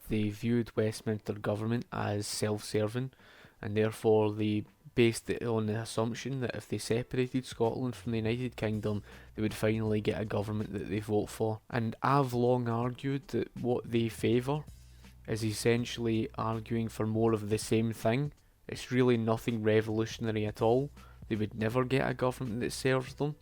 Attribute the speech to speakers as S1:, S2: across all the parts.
S1: they viewed Westminster government as self-serving, and therefore they based it on the assumption that if they separated Scotland from the United Kingdom, they would finally get a government that they vote for. And I've long argued that what they favour is essentially arguing for more of the same thing. It's really nothing revolutionary at all. They would never get a government that serves them.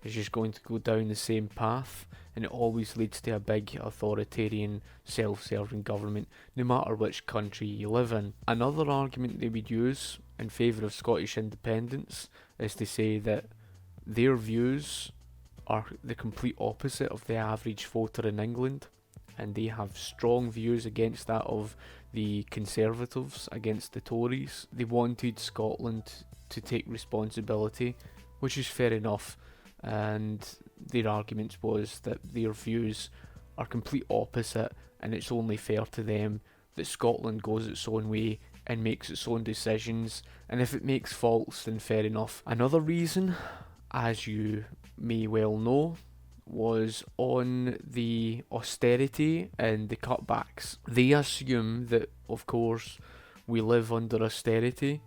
S1: It's just going to go down the same path, and it always leads to a big authoritarian self-serving government, no matter which country you live in. Another argument they would use in favour of Scottish independence is to say that their views are the complete opposite of the average voter in England, and they have strong views against that of the Conservatives, against the Tories. They wanted Scotland to take responsibility, which is fair enough, and their argument was that their views are complete opposite, and it's only fair to them that Scotland goes its own way and makes its own decisions, and if it makes faults, then fair enough. Another reason, as you may well know, was on the austerity and the cutbacks. They assume that, of course, we live under austerity,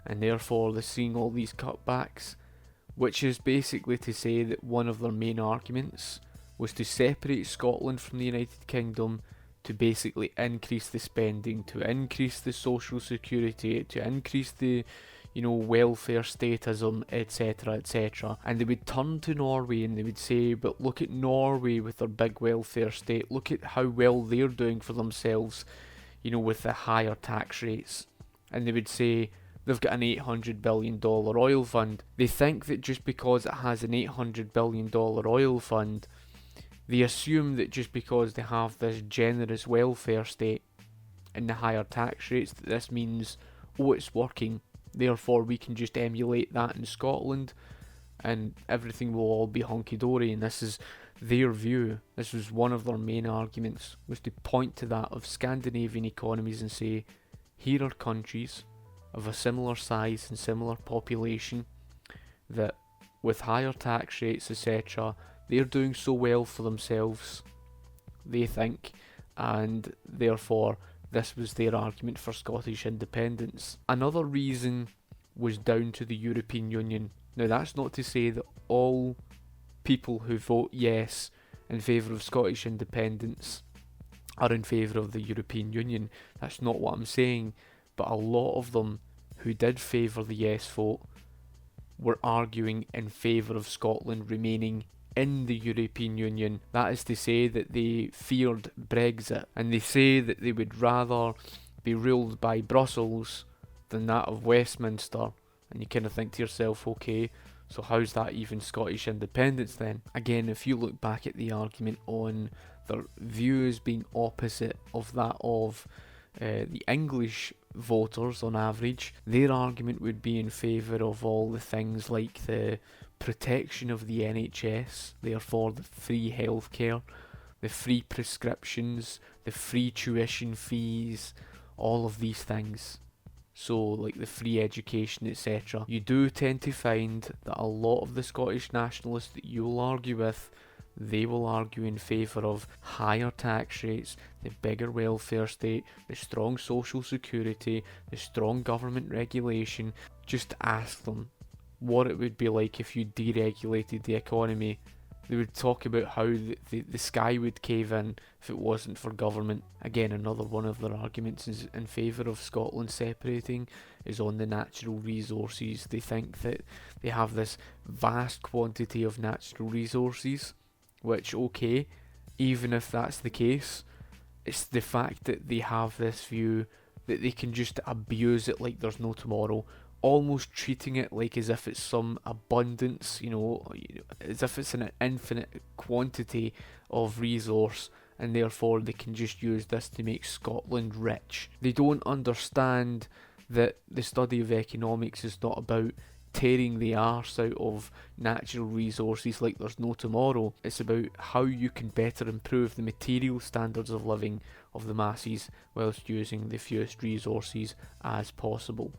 S1: and therefore they're seeing all these cutbacks, which is basically to say that one of their main arguments was to separate Scotland from the United Kingdom, to basically increase the spending, to increase the social security, to increase the, welfare statism, etc., etc. And they would turn to Norway and they would say, but look at Norway with their big welfare state, look at how well they're doing for themselves, with the higher tax rates. And they would say, they've got an $800 billion oil fund. They think that just because it has an $800 billion oil fund, they assume that just because they have this generous welfare state and the higher tax rates, that this means, it's working, therefore we can just emulate that in Scotland and everything will all be hunky-dory. And this is their view. This was one of their main arguments, was to point to that of Scandinavian economies and say, here are countries of a similar size and similar population that with higher tax rates, etc., they're doing so well for themselves, they think, and therefore this was their argument for Scottish independence. Another reason was down to the European Union. Now that's not to say that all people who vote yes in favour of Scottish independence are in favour of the European Union. That's not what I'm saying, but a lot of them who did favour the yes vote were arguing in favour of Scotland remaining in the European Union. That is to say that they feared Brexit, and they say that they would rather be ruled by Brussels than that of Westminster. And you kind of think to yourself, okay, so how's that even Scottish independence then? Again, if you look back at the argument on their views being opposite of that of the English voters on average, their argument would be in favour of all the things like the protection of the NHS, therefore the free healthcare, the free prescriptions, the free tuition fees, all of these things. So like the free education, etc. You do tend to find that a lot of the Scottish nationalists that you'll argue with, they will argue in favour of higher tax rates, the bigger welfare state, the strong social security, the strong government regulation. Just ask them what it would be like if you deregulated the economy. They would talk about how the sky would cave in if it wasn't for government. Again, another one of their arguments is in favour of Scotland separating is on the natural resources. They think that they have this vast quantity of natural resources, which, okay, even if that's the case, it's the fact that they have this view that they can just abuse it like there's no tomorrow, almost treating it like as if it's some abundance, as if it's an infinite quantity of resource, and therefore they can just use this to make Scotland rich. They don't understand that the study of economics is not about tearing the arse out of natural resources like there's no tomorrow. It's about how you can better improve the material standards of living of the masses whilst using the fewest resources as possible.